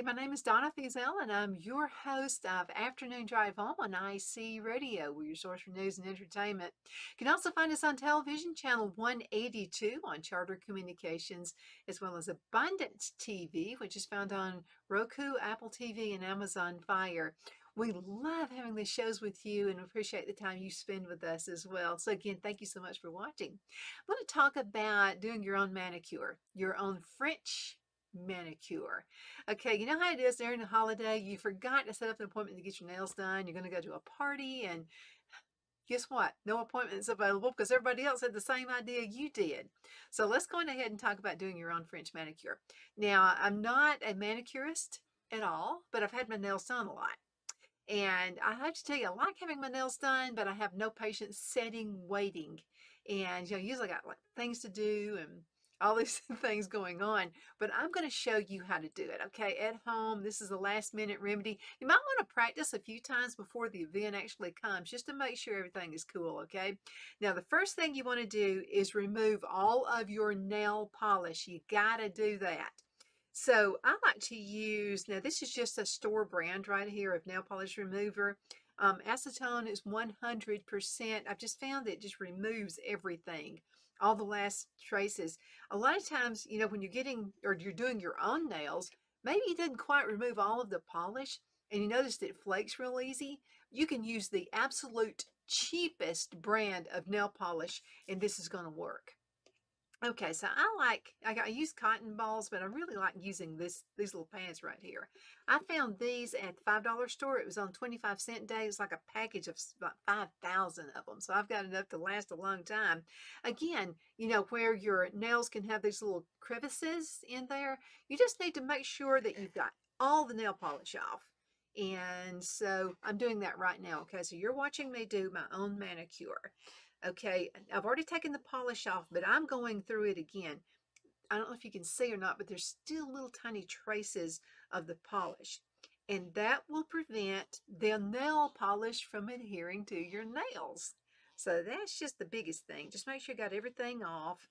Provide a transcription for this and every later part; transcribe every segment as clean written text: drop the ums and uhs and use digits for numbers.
Hey, my name is Donna Fiesel, and I'm your host of Afternoon Drive Home on IC Radio. We're your source for news and entertainment. You can also find us on television, channel 182 on Charter Communications, as well as Abundance TV, which is found on Roku, Apple TV, and Amazon Fire. We love having these shows with you and appreciate the time you spend with us as well. So, again, thank you so much for watching. I want to talk about doing your own manicure, your own French manicure. Okay, you know how it is during the holiday, you forgot to set up an appointment to get your nails done. You're going to go to a party, and guess what? No appointments available because everybody else had the same idea you did. So let's go on ahead and talk about doing your own French manicure. Now, I'm not a manicurist at all, but I've had my nails done a lot. And I have to tell you, I like having my nails done, but I have no patience sitting, waiting. And usually I got like things to do and all these things going on. But I'm going to show you how to do it, okay? At home, this is a last minute remedy. You might want to practice a few times before the event actually comes, just to make sure everything is cool, okay? Now, the first thing you want to do is remove all of your nail polish. You got to do that. So I like to use, now this is just a store brand right here of nail polish remover. Acetone is 100%. I've just found that it just removes everything, all the last traces. A lot of times, when you're getting or you're doing your own nails, maybe it didn't quite remove all of the polish and you noticed it flakes real easy. You can use the absolute cheapest brand of nail polish and this is going to work. Okay, so I use cotton balls, but I really like using these little pads right here. I found these at the $5 store. It was on 25-cent day. It's like a package of about 5,000 of them. So I've got enough to last a long time. Again, where your nails can have these little crevices in there, you just need to make sure that you've got all the nail polish off. And so I'm doing that right now. Okay, so you're watching me do my own manicure. Okay, I've already taken the polish off, but I'm going through it again. I don't know if you can see or not, but there's still little tiny traces of the polish. And that will prevent the nail polish from adhering to your nails. So that's just the biggest thing. Just make sure you got everything off.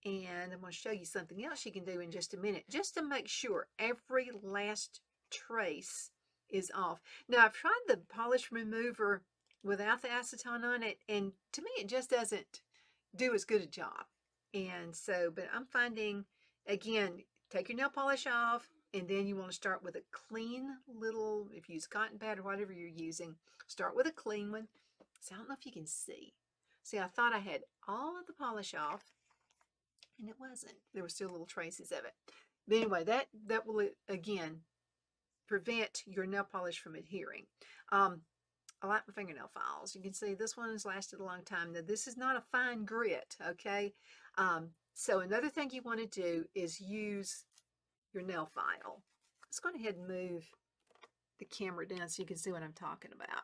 And I'm going to show you something else you can do in just a minute, just to make sure every last trace is off. Now, I've tried the polish remover without the acetone on it, and to me, it just doesn't do as good a job. And so, but I'm finding, again, take your nail polish off, and then you want to start with a clean little, if you use cotton pad or whatever you're using, start with a clean one. So I don't know if you can see. See, I thought I had all of the polish off, and it wasn't. There were still little traces of it. But anyway, that will, again, prevent your nail polish from adhering. I like my fingernail files. You can see this one has lasted a long time. Now, this is not a fine grit, okay? So another thing you want to do is use your nail file. Let's go ahead and move the camera down so you can see what I'm talking about.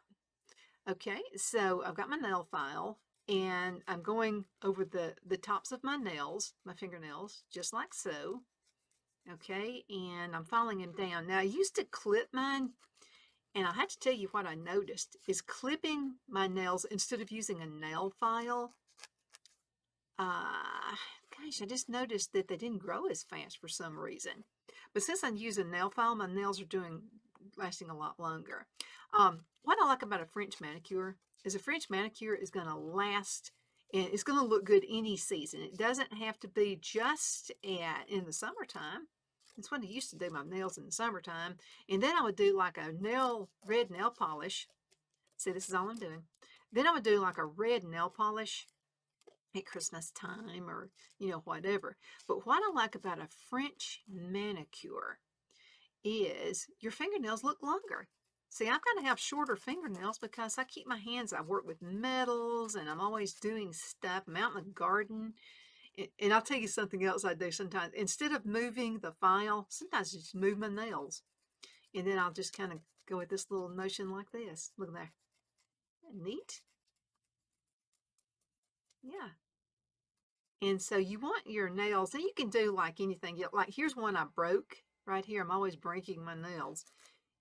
Okay, so I've got my nail file and I'm going over the tops of my nails, my fingernails, just like so. Okay, and I'm filing them down. Now, I used to clip mine, and I have to tell you what I noticed is clipping my nails instead of using a nail file. Gosh, I just noticed that they didn't grow as fast for some reason. But since I'm using nail file, my nails are lasting a lot longer. What I like about a French manicure is a French manicure is going to last and it's going to look good any season. It doesn't have to be just in the summertime. That's when I used to do my nails in the summertime. And then I would do like a red nail polish. See, this is all I'm doing. Then I would do like a red nail polish at Christmas time or, whatever. But what I like about a French manicure is your fingernails look longer. See, I've got to have shorter fingernails because I keep my hands, I work with metals and I'm always doing stuff. I'm out in the garden. And I'll tell you something else I do sometimes. Instead of moving the file, sometimes I just move my nails. And then I'll just kind of go with this little motion like this. Look there. Neat. Yeah. And so you want your nails, and you can do like anything. Like here's one I broke right here. I'm always breaking my nails.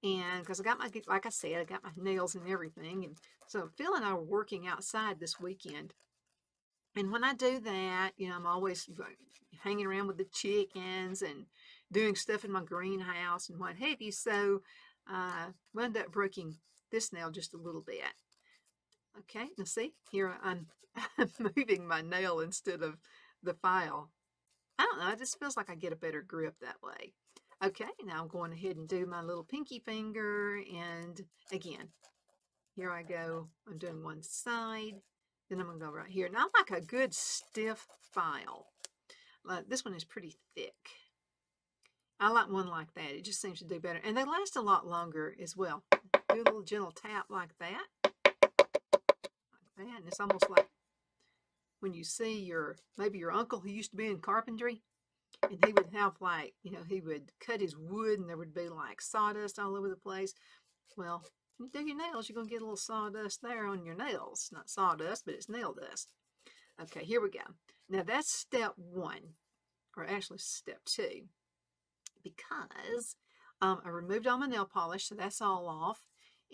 And because I got like I said, I got my nails and everything. And so Phil and I were working outside this weekend. And when I do that, I'm always hanging around with the chickens and doing stuff in my greenhouse and what have you. So I wound up breaking this nail just a little bit. Okay, now see, here I'm, I'm moving my nail instead of the file. I don't know, it just feels like I get a better grip that way. Okay, now I'm going ahead and do my little pinky finger, and again, here I go. I'm doing one side, then I'm going to go right here. Now I like a good stiff file. This one is pretty thick. I like one like that. It just seems to do better. And they last a lot longer as well. Do a little gentle tap like that. Like that. And it's almost like when you see maybe your uncle who used to be in carpentry, and he would have like, he would cut his wood and there would be like sawdust all over the place. Well, when you do your nails, you're going to get a little sawdust there on your nails. Not sawdust, but it's nail dust. Okay, here we go. Now that's step one, or actually step two, because I removed all my nail polish, so that's all off.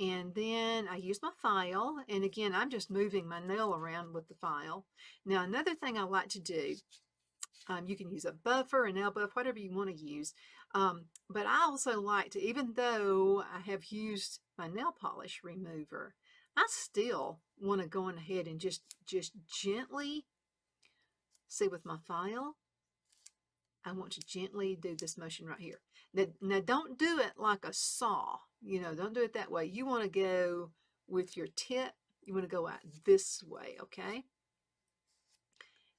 And then I used my file, and again, I'm just moving my nail around with the file. Now, another thing I like to do, you can use a buffer, a nail buff, whatever you want to use. But I also like to, even though I have used my nail polish remover, I still want to go on ahead and just gently, see with my file, I want to gently do this motion right here. Now don't do it like a saw, don't do it that way. You want to go with your tip, you want to go out this way, okay?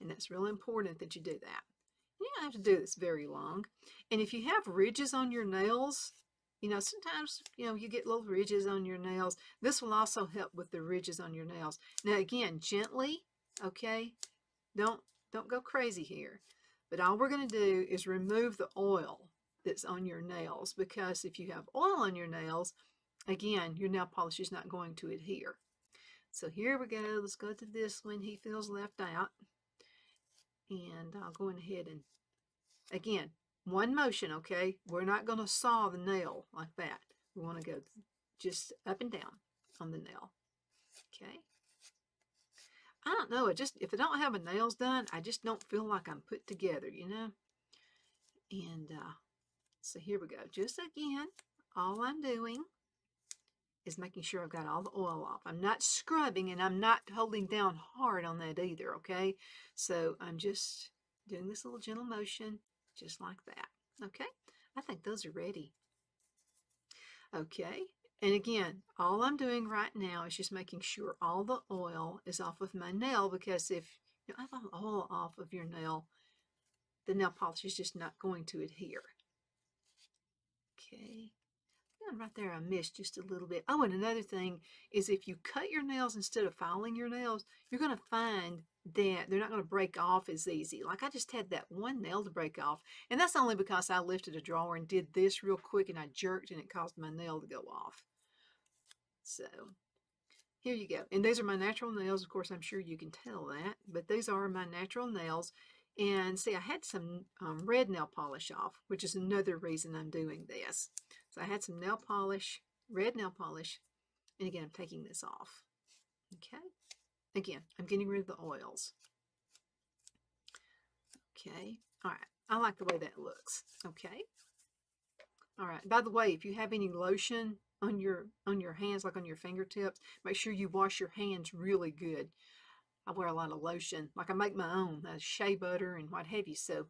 And that's really important that you do that. You don't have to do this very long. And if you have ridges on your nails, sometimes, you get little ridges on your nails. This will also help with the ridges on your nails. Now again, gently, okay? Don't go crazy here. But all we're going to do is remove the oil that's on your nails, because if you have oil on your nails, again, your nail polish is not going to adhere. So here we go. Let's go to this one. He feels left out. And I'll go ahead and, again, one motion, okay? We're not going to saw the nail like that. We want to go just up and down on the nail, okay? I don't know, if I don't have my nails done, I just don't feel like I'm put together, And so here we go. Just again, all I'm doing is making sure I've got all the oil off. I'm not scrubbing, and I'm not holding down hard on that either, okay? So I'm just doing this little gentle motion, just like that, okay? I think those are ready. Okay, and again, all I'm doing right now is just making sure all the oil is off of my nail, because if you have oil off of your nail, the nail polish is just not going to adhere. Okay, and right there I missed just a little bit. Oh, and another thing is, if you cut your nails instead of filing your nails, you're going to find that they're not going to break off as easy. Like I just had that one nail to break off, and that's only because I lifted a drawer and did this real quick, and I jerked and it caused my nail to go off. So here you go. And these are my natural nails. Of course, I'm sure you can tell that, but these are my natural nails. And see, I had some red nail polish off, which is another reason I'm doing this. So I had some nail polish, red nail polish, and again, I'm taking this off. Okay. Again, I'm getting rid of the oils. Okay. All right. I like the way that looks. Okay. All right. By the way, if you have any lotion on your hands, like on your fingertips, make sure you wash your hands really good. I wear a lot of lotion, like I make my own, shea butter and what have you. So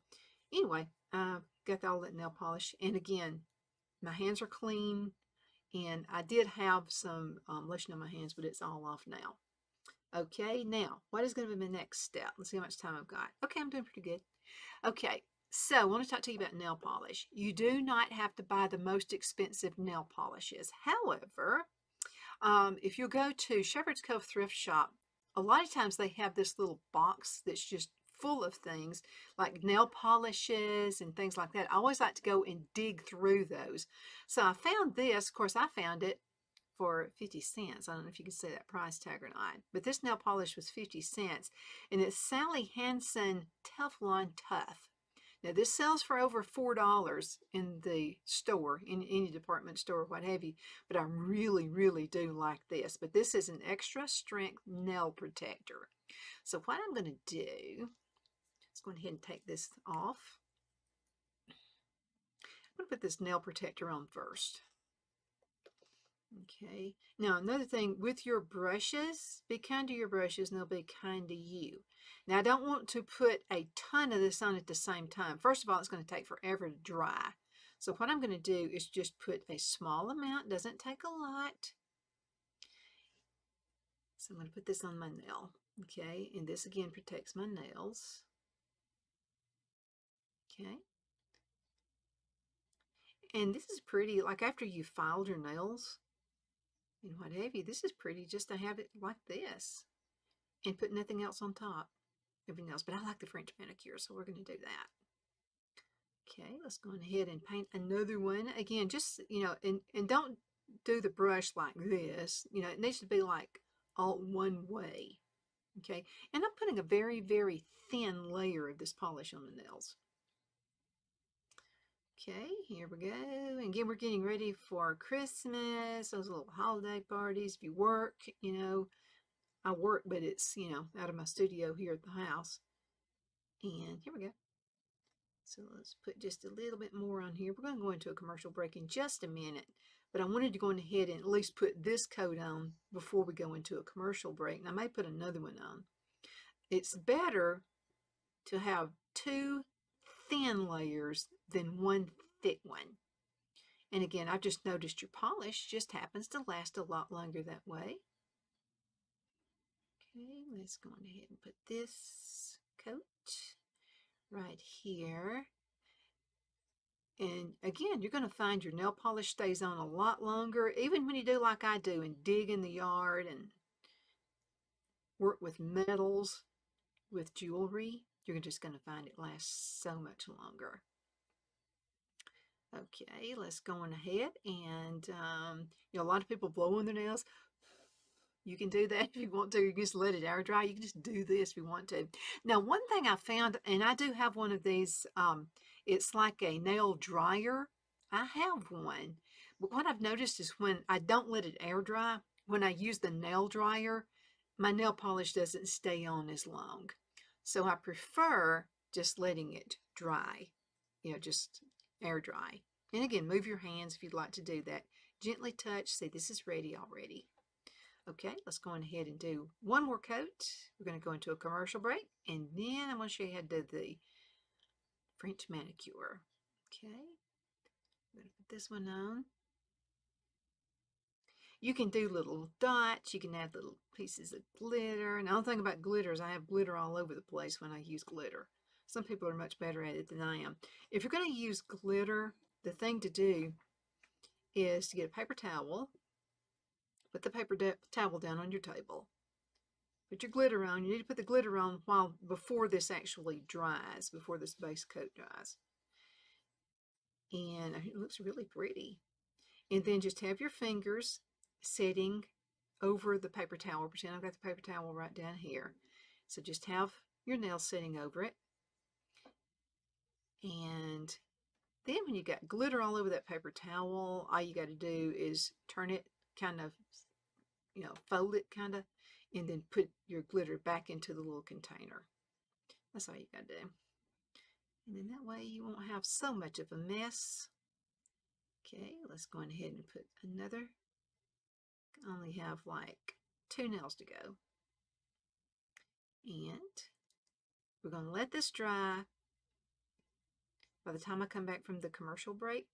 anyway, got all that nail polish, and again, my hands are clean, and I did have some lotion on my hands, but it's all off now. Okay, now what is going to be my next step? Let's see how much time I've got. Okay, I'm doing pretty good. Okay, so I want to talk to you about nail polish. You do not have to buy the most expensive nail polishes. However, if you go to Shepherd's Cove Thrift Shop, a lot of times they have this little box that's just full of things like nail polishes and things like that. I always like to go and dig through those. So I found this. Of course, I found it for 50 cents. I don't know if you can see that price tag or not, but this nail polish was 50 cents, and it's Sally Hansen Teflon Tough. Now this sells for over $4 in the store, in any department store, what have you, but I really, really do like this. But this is an extra strength nail protector. So what I'm going to do, let's go ahead and take this off. going to put this nail protector on first. Okay, now another thing with your brushes, be kind to your brushes and they'll be kind to you. Now I don't want to put a ton of this on at the same time. First of all, it's going to take forever to dry. So what I'm going to do is just put a small amount, doesn't take a lot. So I'm going to put this on my nail, okay, and this again protects my nails. Okay. And this is pretty, like after you filed your nails and what have you, this is pretty just to have it like this and put nothing else on top, everything else. But I like the French manicure, so we're going to do that. Okay, let's go ahead and paint another one. Again, just, you know, and don't do the brush like this. You know, it needs to be like all one way. Okay, and I'm putting a very, very thin layer of this polish on the nails. Okay, here we go. And again, we're getting ready for Christmas, those little holiday parties. If you work, you know, I work, but it's, you know, out of my studio here at the house. And here we go. So let's put just a little bit more on here. We're going to go into a commercial break in just a minute, but I wanted to go ahead and at least put this coat on before we go into a commercial break. And I may put another one on. It's better to have two thin layers than one thick one. And again, I've just noticed your polish just happens to last a lot longer that way. Okay, let's go on ahead and put this coat right here. And again, you're going to find your nail polish stays on a lot longer, even when you do like I do and dig in the yard and work with metals, with jewelry. You're just going to find it lasts so much longer. Okay, let's go on ahead and, you know, a lot of people blow on their nails. You can do that if you want to. You can just let it air dry. You can just do this if you want to. Now, one thing I found, and I do have one of these, it's like a nail dryer. I have one. But what I've noticed is when I don't let it air dry, when I use the nail dryer, my nail polish doesn't stay on as long. So I prefer just letting it dry, you know, just air dry. And again, move your hands if you'd like to do that. Gently touch. See, this is ready already. Okay, let's go on ahead and do one more coat. We're going to go into a commercial break, and then I'm going to show you how to do the French manicure. Okay, I'm going to put this one on. You can do little dots. You can add little pieces of glitter. And the only thing about glitter is I have glitter all over the place when I use glitter. Some people are much better at it than I am. If you're going to use glitter, the thing to do is to get a paper towel. Put the paper towel down on your table. Put your glitter on. You need to put the glitter on before this actually dries, before this base coat dries. And it looks really pretty. And then just have your fingers sitting over the paper towel. Pretend I've got the paper towel right down here. So just have your nails sitting over it. And then when you got glitter all over that paper towel, all you got to do is turn it kind of, you know, fold it kind of, and then put your glitter back into the little container. That's all you got to do. And then that way you won't have so much of a mess. Okay, let's go ahead and put another. I only have like 2 nails to go. And we're going to let this dry. By the time I come back from the commercial break,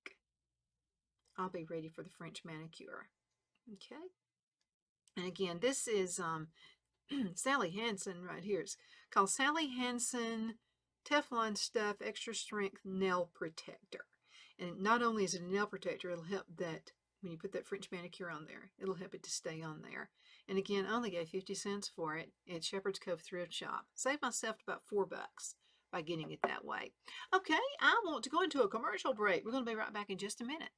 I'll be ready for the French manicure. Okay. And again, this is Sally Hansen right here. It's called Sally Hansen Teflon Stuff Extra Strength Nail Protector. And not only is it a nail protector, it'll help that when you put that French manicure on there, it'll help it to stay on there. And again, I only gave 50 cents for it at Shepherd's Cove Thrift Shop. Saved myself about $4 by getting it that way. Okay, I want to go into a commercial break. We're going to be right back in just a minute.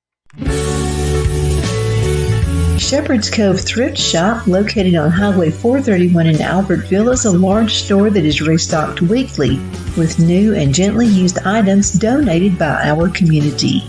Shepherd's Cove Thrift Shop, located on Highway 431 in Albertville, is a large store that is restocked weekly with new and gently used items donated by our community.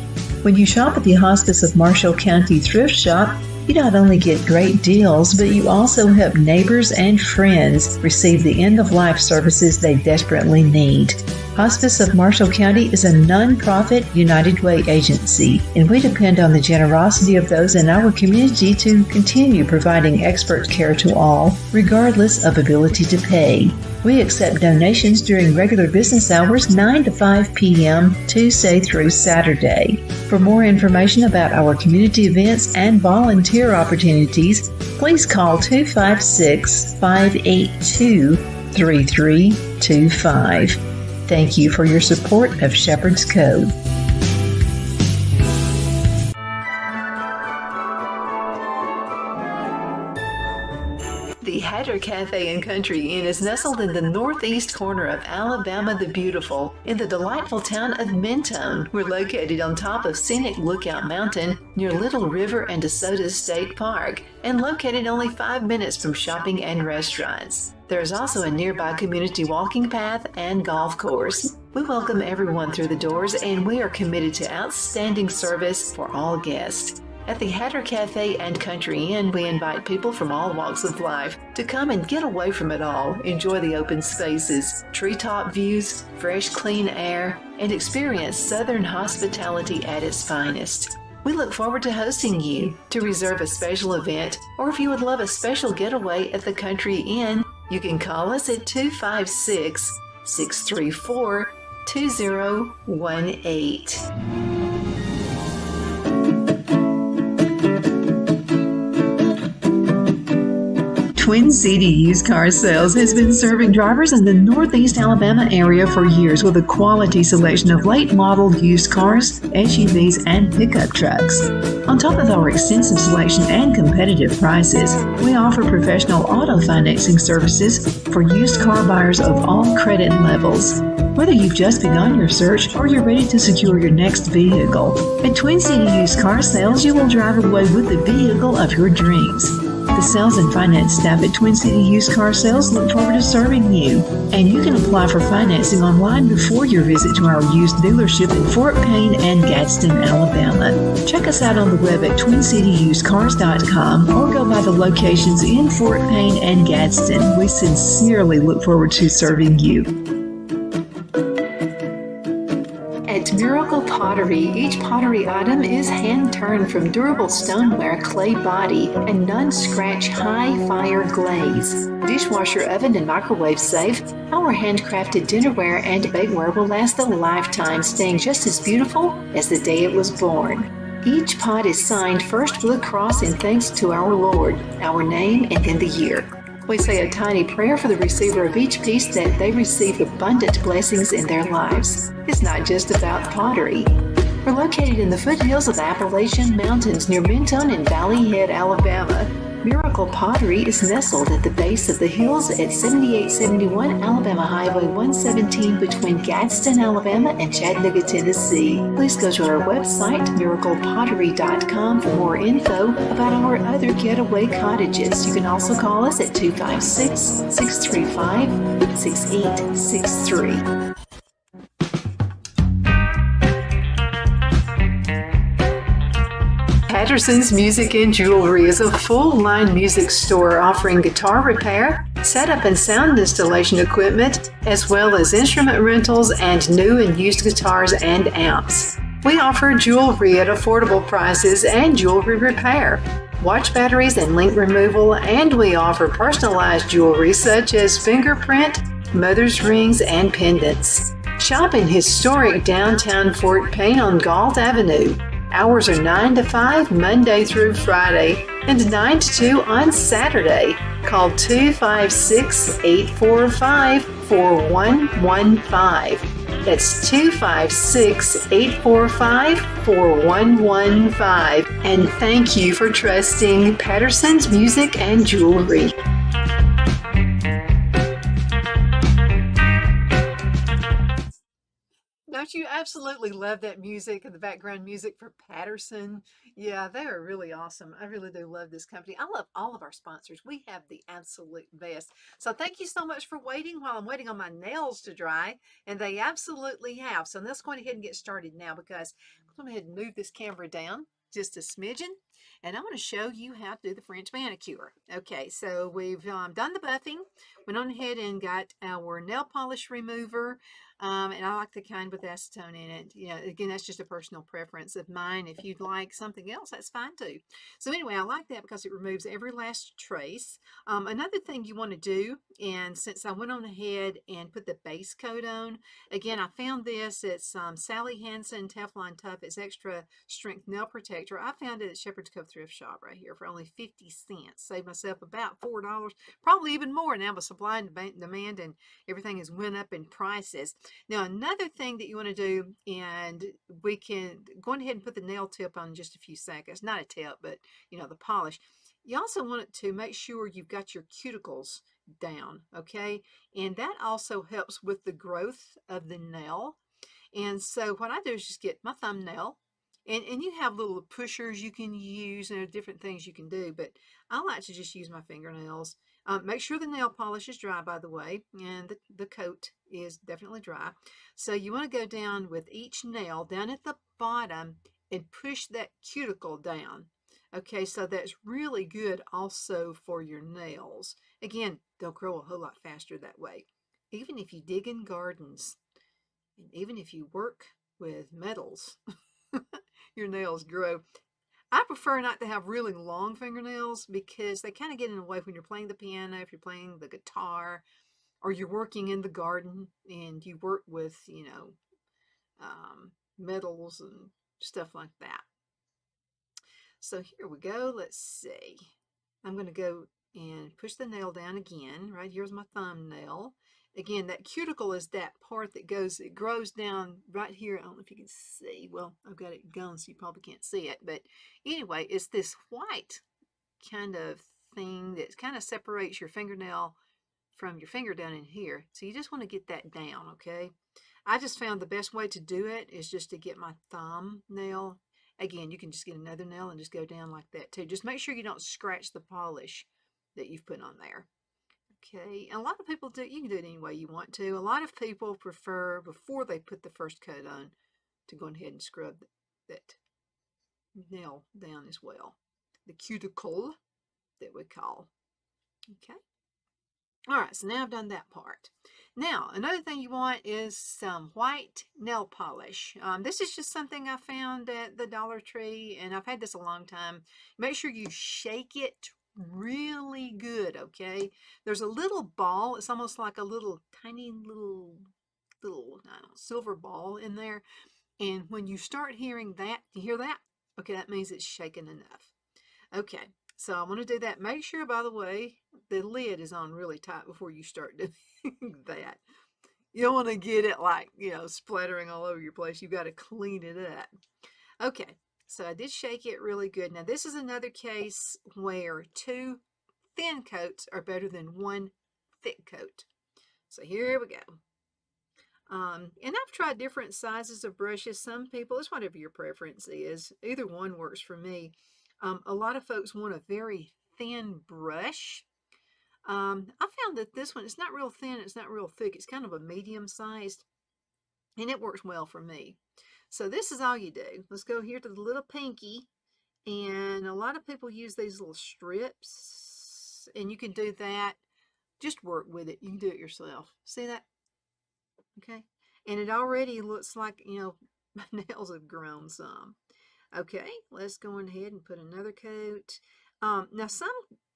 When you shop at the Hospice of Marshall County Thrift Shop, you not only get great deals, but you also help neighbors and friends receive the end-of-life services they desperately need. Hospice of Marshall County is a nonprofit United Way agency, and we depend on the generosity of those in our community to continue providing expert care to all, regardless of ability to pay. We accept donations during regular business hours 9 to 5 p.m. Tuesday through Saturday. For more information about our community events and volunteer opportunities, please call 256-582-3325. Thank you for your support of Shepherd's Cove. The Hatter Cafe and Country Inn is nestled in the northeast corner of Alabama the Beautiful in the delightful town of Mentone. We're located on top of scenic Lookout Mountain near Little River and DeSoto State Park and located only 5 minutes from shopping and restaurants. There is also a nearby community walking path and golf course. We welcome everyone through the doors and we are committed to outstanding service for all guests. At the Hatter Cafe and Country Inn, we invite people from all walks of life to come and get away from it all, enjoy the open spaces, treetop views, fresh, clean air, and experience Southern hospitality at its finest. We look forward to hosting you. To reserve a special event, or if you would love a special getaway at the Country Inn, you can call us at 256-634-2018. Twin City Used Car Sales has been serving drivers in the Northeast Alabama area for years with a quality selection of late model used cars, SUVs, and pickup trucks. On top of our extensive selection and competitive prices, we offer professional auto financing services for used car buyers of all credit levels. Whether you've just begun your search or you're ready to secure your next vehicle, at Twin City Used Car Sales, you will drive away with the vehicle of your dreams. The sales and finance staff at Twin City Used Car Sales look forward to serving you. And you can apply for financing online before your visit to our used dealership in Fort Payne and Gadsden, Alabama. Check us out on the web at twincityusedcars.com or go by the locations in Fort Payne and Gadsden. We sincerely look forward to serving you. At Miracle Pottery, each pottery item is hand-turned from durable stoneware, clay body, and non-scratch high-fire glaze. Dishwasher oven and microwave safe, our handcrafted dinnerware and bakeware will last a lifetime, staying just as beautiful as the day it was born. Each pot is signed first with a cross in thanks to our Lord, our name, and then the year. We say a tiny prayer for the receiver of each piece that they receive abundant blessings in their lives. It's not just about pottery. We're located in the foothills of the Appalachian Mountains near Mentone and Valley Head, Alabama. Miracle Pottery is nestled at the base of the hills at 7871 Alabama Highway 117 between Gadsden, Alabama and Chattanooga, Tennessee. Please go to our website, miraclepottery.com, for more info about our other getaway cottages. You can also call us at 256-635-6863. Patterson's Music and Jewelry is a full-line music store offering guitar repair, setup and sound installation equipment, as well as instrument rentals and new and used guitars and amps. We offer jewelry at affordable prices and jewelry repair, watch batteries and link removal, and we offer personalized jewelry such as fingerprint, mother's rings, and pendants. Shop in historic downtown Fort Payne on Galt Avenue. Hours are 9 to 5 Monday through Friday and 9 to 2 on Saturday. Call 256-845-4115. That's 256-845-4115. And thank you for trusting Patterson's Music and Jewelry. Don't you absolutely love that music and the background music for Patterson? Yeah, they are really awesome. I really do love this company. I love all of our sponsors. We have the absolute best. So thank you so much for waiting while I'm waiting on my nails to dry, and they absolutely have. So let's go ahead and get started now because I'm going to go ahead and move this camera down just a smidgen. and I'm going to show you how to do the French manicure. Okay, so we've done the buffing, went on ahead and got our nail polish remover, and I like the kind with acetone in it. You know, again, that's just a personal preference of mine. If you'd like something else, that's fine too. So anyway, I like that because it removes every last trace. Another thing you want to do, and since I went on ahead and put the base coat on, again, I found this. It's Sally Hansen Teflon Tough. It's extra strength nail protector. I found it at Shepherd's Cove Thrift Shop right here for only 50 cents. Saved myself about $4, probably even more now with supply and demand, and everything has went up in prices. Now, another thing that you want to do, and we can go ahead and put the nail tip on in just a few seconds. Not a tip, but you know, the polish. You also want it to make sure you've got your cuticles down, okay? And that also helps with the growth of the nail. And so what I do is just get my thumbnail, and you have little pushers you can use, and there are different things you can do, but I like to just use my fingernails. Make sure the nail polish is dry, by the way, and the coat is definitely dry. So you want to go down with each nail down at the bottom and push that cuticle down. Okay, so that's really good also for your nails. Again, they'll grow a whole lot faster that way. Even if you dig in gardens, and even if you work with metals, your nails grow. I prefer not to have really long fingernails because they kind of get in the way when you're playing the piano, if you're playing the guitar, or you're working in the garden and you work with, you know, metals and stuff like that. So here we go. Let's see. I'm going to go and push the nail down again. Right here's my thumbnail. Again, that cuticle is that part that goes, it grows down right here. I don't know if you can see. Well, I've got it going so you probably can't see it. But anyway, it's this white kind of thing that kind of separates your fingernail from your finger down in here. So you just want to get that down, okay? I just found the best way to do it is just to get my thumbnail. Again, you can just get another nail and just go down like that too. Just make sure you don't scratch the polish that you've put on there. Okay, and a lot of people do, you can do it any way you want to. A lot of people prefer, before they put the first coat on, to go ahead and scrub that nail down as well. The cuticle that we call. Okay. All right, so now I've done that part. Now, another thing you want is some white nail polish. This is just something I found at the Dollar Tree, and I've had this a long time. Make sure you shake it really good, okay? There's a little ball. It's almost like a little tiny little I don't know, silver ball in there. And when you start hearing that, you hear that? Okay, that means it's shaken enough. Okay, so I want to do that. Make sure, by the way, the lid is on really tight before you start doing that. You don't want to get it like, you know, splattering all over your place. You've got to clean it up. Okay, so I did shake it really good. Now, this is another case where 2 thin coats are better than 1 thick coat. So here we go. And I've tried different sizes of brushes. Some people, it's whatever your preference is. Either one works for me. A lot of folks want a very thin brush. I found that this one, it's not real thin, it's not real thick. It's kind of a medium sized, and it works well for me. So this is all you do. Let's go here to the little pinky, and a lot of people use these little strips, and you can do that. Just work with it. You can do it yourself. See that? Okay. And it already looks like, you know, my nails have grown some. Okay, let's go ahead and put another coat. Now some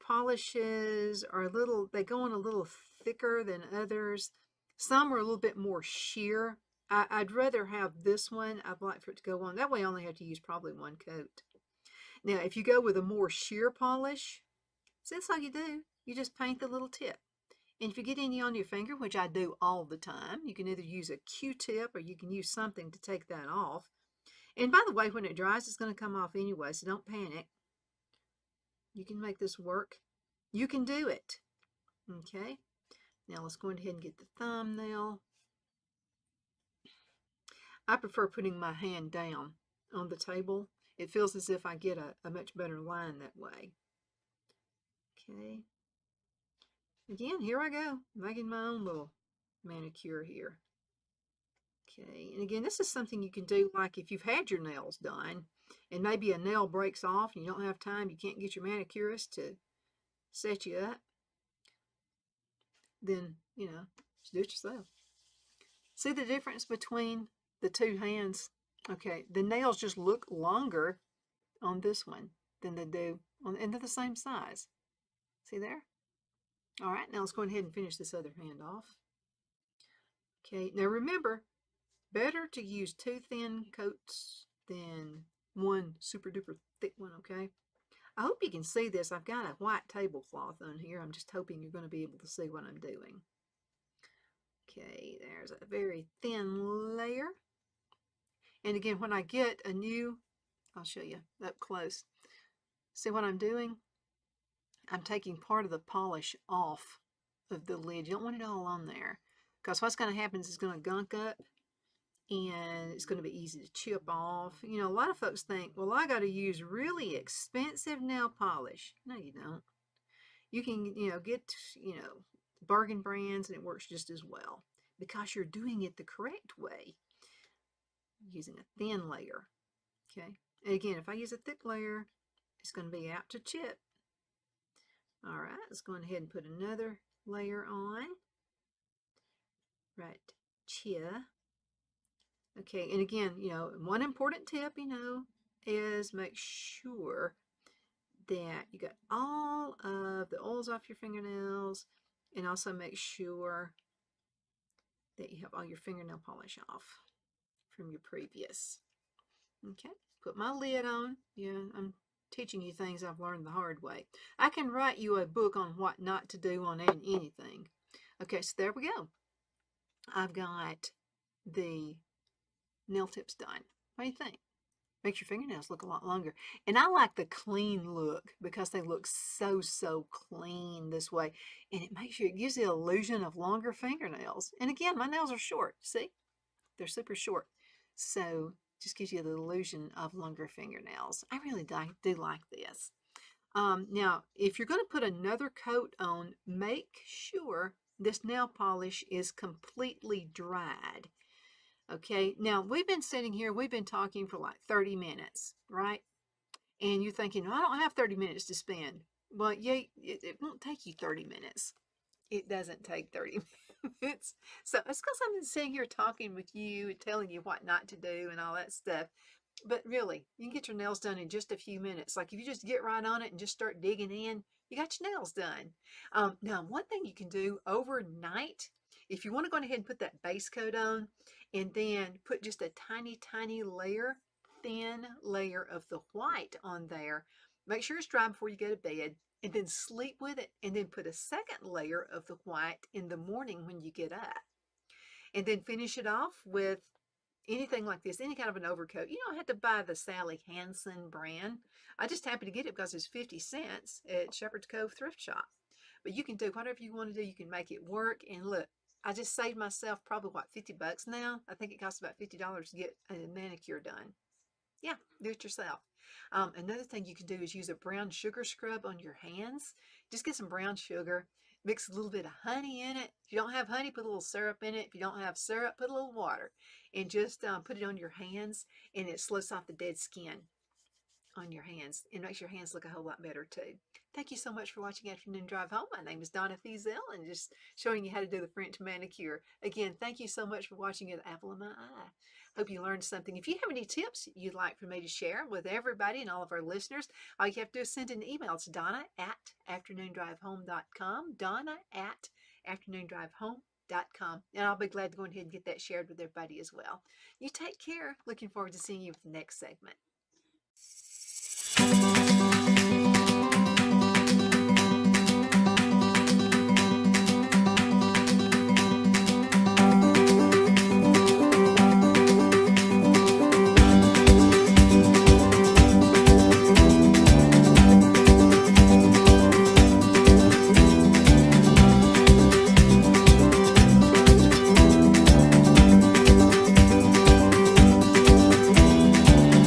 polishes are they go on a little thicker than others. Some are a little bit more sheer. I'd rather have this one. I'd like for it to go on. That way I only have to use probably 1 coat. Now, if you go with a more sheer polish, so that's all you do. You just paint the little tip. And if you get any on your finger, which I do all the time, you can either use a Q-tip or you can use something to take that off. And by the way, when it dries, it's going to come off anyway, so don't panic. You can make this work. You can do it. Okay. Now let's go ahead and get the thumbnail. I prefer putting my hand down on the table. It feels as if I get a much better line that way. Okay. Again, here I go, making my own little manicure here. Okay, and again, this is something you can do like if you've had your nails done and maybe a nail breaks off and you don't have time, you can't get your manicurist to set you up, then, just do it yourself. See the difference between the two hands? Okay, the nails just look longer on this one than they do on, and they're the same size. See there? All right, now let's go ahead and finish this other hand off. Okay, now remember, better to use 2 thin coats than 1 super duper thick one, okay? I hope you can see this. I've got a white tablecloth on here. I'm just hoping you're going to be able to see what I'm doing. Okay, there's a very thin layer. And again, when I get a new, I'll show you up close. See what I'm doing? I'm taking part of the polish off of the lid. You don't want it all on there, because what's going to happen is it's going to gunk up and it's going to be easy to chip off. A lot of folks think, well, I got to use really expensive nail polish. No, you don't. You can, get, bargain brands, and it works just as well because you're doing it the correct way, using a thin layer. Okay. And again, if I use a thick layer, it's going to be apt to chip. All right, let's go ahead and put another layer on. Right here. Okay, and again, one important tip, is make sure that you got all of the oils off your fingernails, and also make sure that you have all your fingernail polish off from your previous. Okay, put my lid on. Yeah, I'm teaching you things I've learned the hard way. I can write you a book on what not to do on anything. Okay, so there we go. I've got the nail tips done. What do you think? Makes your fingernails look a lot longer. And I like the clean look because they look so clean this way. And it gives the illusion of longer fingernails. And again, my nails are short. See? They're super short. So just gives you the illusion of longer fingernails. I really do like this. Now, if you're going to put another coat on, make sure this nail polish is completely dried. Okay, now we've been sitting here, we've been talking for like 30 minutes, right? And you're thinking, I don't have 30 minutes to spend. Well, yeah, it won't take you 30 minutes. It doesn't take 30 minutes. So it's because I'm sitting here talking with you and telling you what not to do and all that stuff. But really, you can get your nails done in just a few minutes. Like if you just get right on it and just start digging in, you got your nails done. Now, one thing you can do overnight, if you want to go ahead and put that base coat on and then put just a tiny layer, thin layer of the white on there, make sure it's dry before you go to bed, and then sleep with it, and then put a second layer of the white in the morning when you get up. And then finish it off with anything like this, any kind of an overcoat. You don't have to buy the Sally Hansen brand. I just happened to get it because it's 50 cents at Shepherd's Cove Thrift Shop. But you can do whatever you want to do. You can make it work. And look, I just saved myself probably, what, 50 bucks now? I think it costs about $50 to get a manicure done. Yeah, do it yourself. Another thing you can do is use a brown sugar scrub on your hands. Just get some brown sugar, mix a little bit of honey in it. If you don't have honey, put a little syrup in it. If you don't have syrup, put a little water. And just put it on your hands, and it sloughs off the dead skin on your hands and makes your hands look a whole lot better too. Thank you so much for watching Afternoon Drive Home. My name is Donna Feazell, and just showing you how to do the French manicure. Again, thank you so much for watching at the apple of my eye. Hope you learned something. If you have any tips you'd like for me to share with everybody and all of our listeners, all you have to do is send an email to donna@afternoondrivehome.com, donna@afternoondrivehome.com, and I'll be glad to go ahead and get that shared with everybody as well. You take care. Looking forward to seeing you with the next segment.